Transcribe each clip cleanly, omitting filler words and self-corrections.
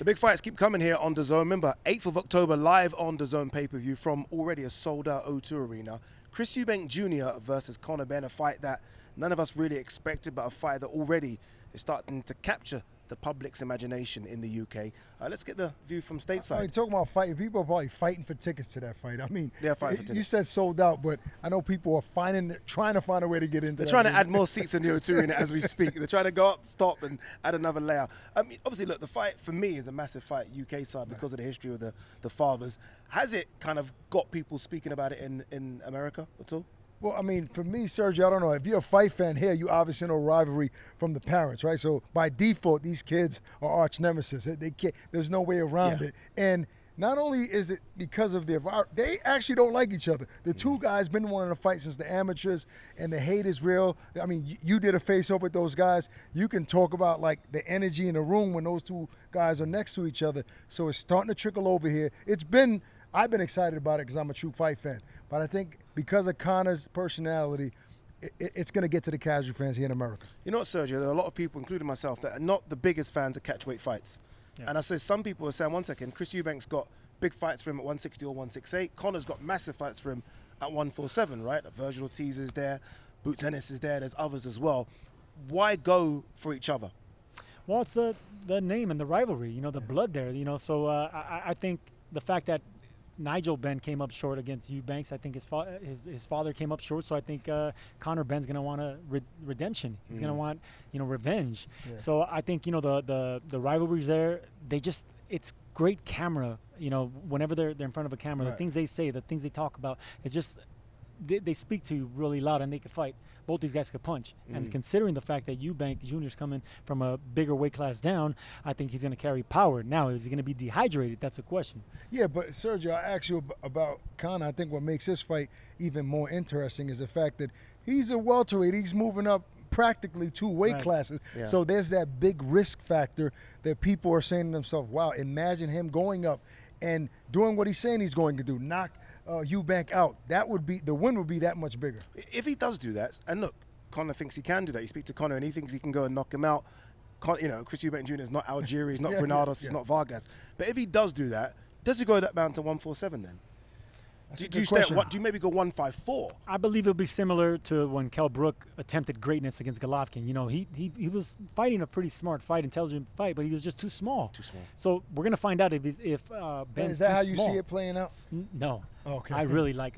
The big fights keep coming here on DAZN. Remember, 8th of October, live on DAZN pay-per-view from already a sold-out O2 arena. Chris Eubank Jr. versus Conor Benn, a fight that none of us really expected, but a fight that already is starting to capture the public's imagination in the UK. Let's get the view from stateside. I mean, talking about fighting, people are probably fighting for tickets to that fight. I mean, they're fighting for tickets. You said sold out, but I know people are trying to find a way to get into They're trying to add more seats in the O2 arena as we speak. They're trying to go up, stop, and add another layer. I mean, obviously, look, the fight for me is a massive fight UK side because of the history of the fathers. Has it kind of got people speaking about it in America at all? Well, I mean, for me, Sergio, I don't know. If you're a fight fan here, you obviously know Rivalry from the parents, right? So by default, these kids are arch nemesis. They can't, there's no way around it. And not only is it because of they actually don't like each other. The two guys been wanting to fight since the amateurs, and the hate is real. I mean, you did a face-off with those guys. You can talk about, like, the energy in the room when those two guys are next to each other. So it's starting to trickle over here. I've been excited about it because I'm a true fight fan. But I think because of Conor's personality, it's going to get to the casual fans here in America. You know what, Sergio? There are a lot of people, including myself, that are not the biggest fans of catchweight fights. Yeah. And I say some people are saying, one second, Chris Eubank's got big fights for him at 160 or 168. Conor's got massive fights for him at 147, right? Virgil Ortiz is there, Boots Ennis is there, there's others as well. Why go for each other? Well, it's the name and the rivalry, you know, the blood there, you know. So I think the fact that Nigel Benn came up short against Eubanks. I think his father came up short, so I think Conor Benn's going to want a redemption. He's going to want, you know, revenge. Yeah. So I think, you know, the rivalries there, it's great camera, you know, whenever they're in front of a camera, the things they say, the things they talk about, it's just, they speak to you really loud, and they can fight. Both these guys could punch. And considering the fact that Eubank Jr. is coming from a bigger weight class down, I think he's going to carry power. Now, is he going to be dehydrated? That's the question. Yeah, but Sergio, I asked you about Conor. I think what makes this fight even more interesting is the fact that he's a welterweight. He's moving up practically 2 weight classes. Yeah. So there's that big risk factor that people are saying to themselves, wow, imagine him going up and doing what he's saying he's going to do, knock Eubank out. The win would be that much bigger. If he does do that, and look, Conor thinks he can do that. You speak to Conor and he thinks he can go and knock him out. You know, Chris Eubank Jr. is not Algieri, he's not Granados, he's not Vargas. But if he does do that, does he go that down to 147 then? Do you maybe go 154? I believe it'll be similar to when Kell Brook attempted greatness against Golovkin. You know, he was fighting a pretty smart fight, intelligent fight, but he was just too small. Too small. So we're gonna find out if Ben's too small. Is that how you see it playing out? No. Okay. I really like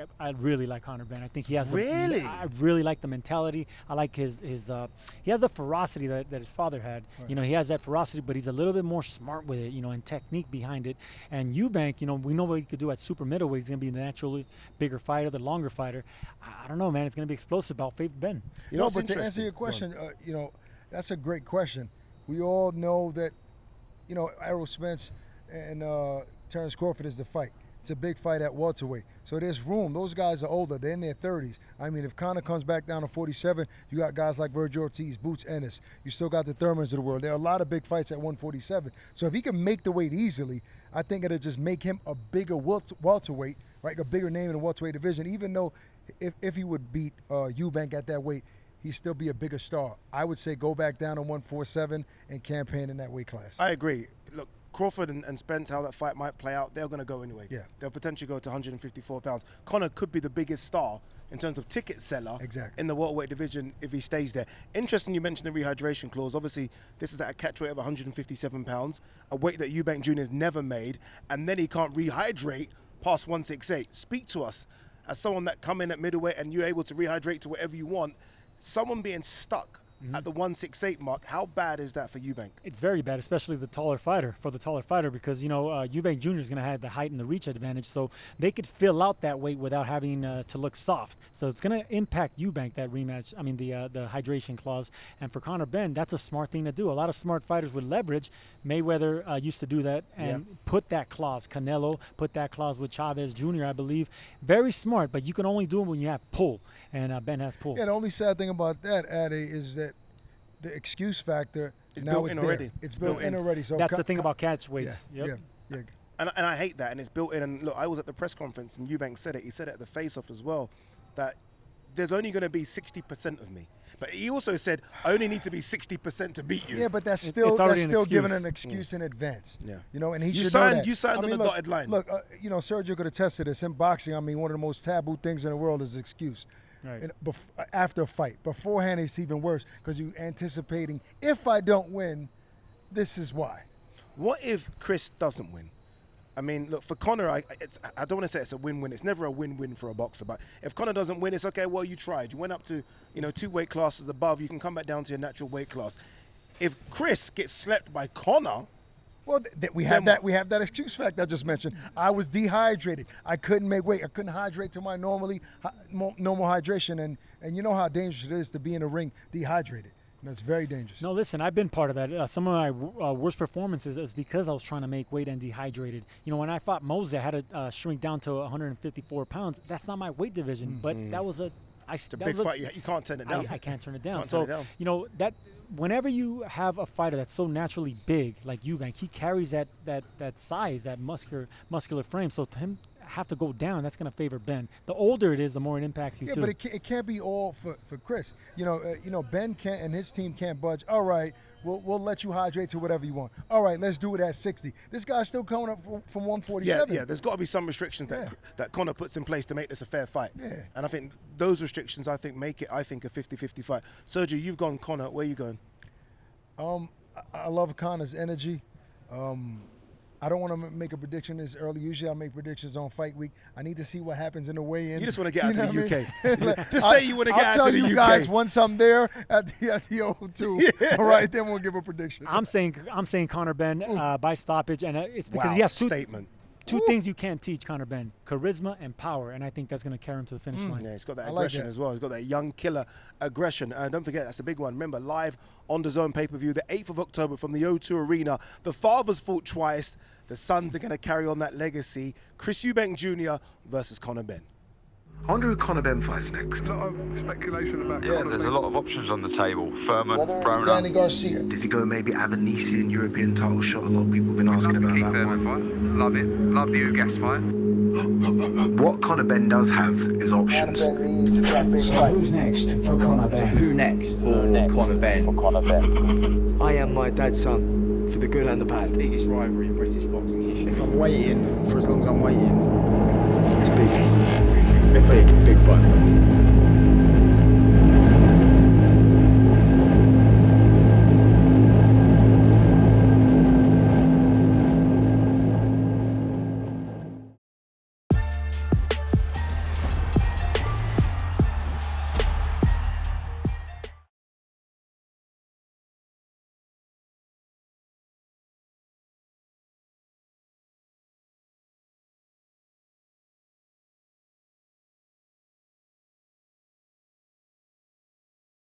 Conor Benn. I think he has. Really? I really like the mentality. I like his he has the ferocity that his father had. Right. You know, he has that ferocity, but he's a little bit more smart with it. You know, and technique behind it. And Eubank, you know, we know what he could do at super middleweight. He's gonna be the naturally bigger fighter, the longer fighter. I don't know, man. It's gonna be explosive. I'll favor Benn. You know, but to answer your question, you know, that's a great question. We all know that, you know, Errol Spence and Terence Crawford is the fight. It's a big fight at welterweight. So there's room. Those guys are older. They're in their 30s. I mean, if Conor comes back down to 47, you got guys like Virgil Ortiz, Boots Ennis. You still got the Thurmans of the world. There are a lot of big fights at 147. So if he can make the weight easily, I think it'll just make him a bigger welterweight, right? A bigger name in the welterweight division. Even though if he would beat Eubank at that weight, he'd still be a bigger star. I would say go back down to 147 and campaign in that weight class. I agree. Look, Crawford and Spence, how that fight might play out, they're going to go anyway. Yeah. They'll potentially go to 154 pounds. Conor could be the biggest star in terms of ticket seller in the welterweight division if he stays there. Interesting you mentioned the rehydration clause. Obviously, this is at a catch weight of 157 pounds, a weight that Eubank Jr. has never made, and then he can't rehydrate past 168. Speak to us as someone that come in at middleweight and you're able to rehydrate to whatever you want. Someone being stuck at the 168 mark, how bad is that for Eubank? It's very bad, especially the taller fighter, because, you know, Eubank Jr. is going to have the height and the reach advantage, so they could fill out that weight without having to look soft. So it's going to impact Eubank, that rematch, I mean, the hydration clause. And for Conor Benn, that's a smart thing to do. A lot of smart fighters with leverage, Mayweather used to do that and put that clause. Canelo put that clause with Chavez Jr., I believe. Very smart, but you can only do it when you have pull, and Benn has pull. Yeah, the only sad thing about that, Addy, is that the excuse factor is built in already. It's built in already. So that's the thing about catch weights. Yeah. And I hate that, and it's built in. And look, I was at the press conference, and Eubank said it. He said it at the face-off as well, that there's only going to be 60% of me. But he also said, I only need to be 60% to beat you. Yeah, but that's still giving an excuse in advance. Yeah. You know, and he You should signed, know that. you signed on the look, dotted line. Look, you know, Sergio could attest to this. In boxing, I mean, one of the most taboo things in the world is excuse. Right. And after a fight. Beforehand, it's even worse because you're anticipating, if I don't win, this is why. What if Chris doesn't win? I mean, look, for Conor, I don't want to say it's a win-win. It's never a win-win for a boxer. But if Conor doesn't win, it's okay. Well, you tried. You went up to, 2 weight classes above. You can come back down to your natural weight class. If Chris gets slept by Conor, well, we have that excuse fact I just mentioned. I was dehydrated. I couldn't make weight. I couldn't hydrate to my normal hydration. And you know how dangerous it is to be in a ring dehydrated. And that's very dangerous. No, listen, I've been part of that. Some of my worst performances is because I was trying to make weight and dehydrated. You know, when I fought Mosey, I had to shrink down to 154 pounds. That's not my weight division, but that was it's a big fight. You can't turn it down. I can't turn it down. Can't turn it down. You know, that whenever you have a fighter that's so naturally big like Eubank, he carries that size, that muscular frame. So to him have to go down, that's going to favor Ben. The older it is, the more it impacts you too. Yeah, but it can't be all for Chris. You know, Ben can't and his team can't budge. All right, we'll let you hydrate to whatever you want. All right, let's do it at 60. This guy's still coming up from 147. Yeah, there's got to be some restrictions that Conor puts in place to make this a fair fight. Yeah. And I think those restrictions, make it a 50-50 fight. Sergio, you've gone Conor. Where are you going? I love Conor's energy. I don't want to make a prediction this early. Usually I make predictions on fight week. I need to see what happens in the weigh-in. You just want to get out to the UK. Just say you want to get out to the UK. I'll tell you guys once I'm there at the O2. Yeah. All right, then we'll give a prediction. I'm saying Conor Benn by stoppage, and it's because he has two things you can't teach Conor Benn: charisma and power, and I think that's going to carry him to the finish line. Yeah, he's got that aggression as well. He's got that young killer aggression. Don't forget, that's a big one. Remember, live on DAZN pay-per-view, the 8th of October from the O2 Arena. The fathers fought twice. The sons are going to carry on that legacy. Chris Eubank Jr. versus Conor Benn. I wonder who Conor Benn fights next. A lot of speculation about Conor there's a lot of options on the table. Furman, Broner. Danny Garcia. Does he go maybe Avanesian European title shot? A lot of people have been asking about that one. Fight. Love it. Love the Ugas fight. What Conor Benn does have is options. Who's next for Conor Benn? Who next for Conor Benn? I am my dad's son, for the good and the bad. Biggest rivalry in British boxing history. If I'm waiting, for as long as I'm waiting, it's big. Big fight.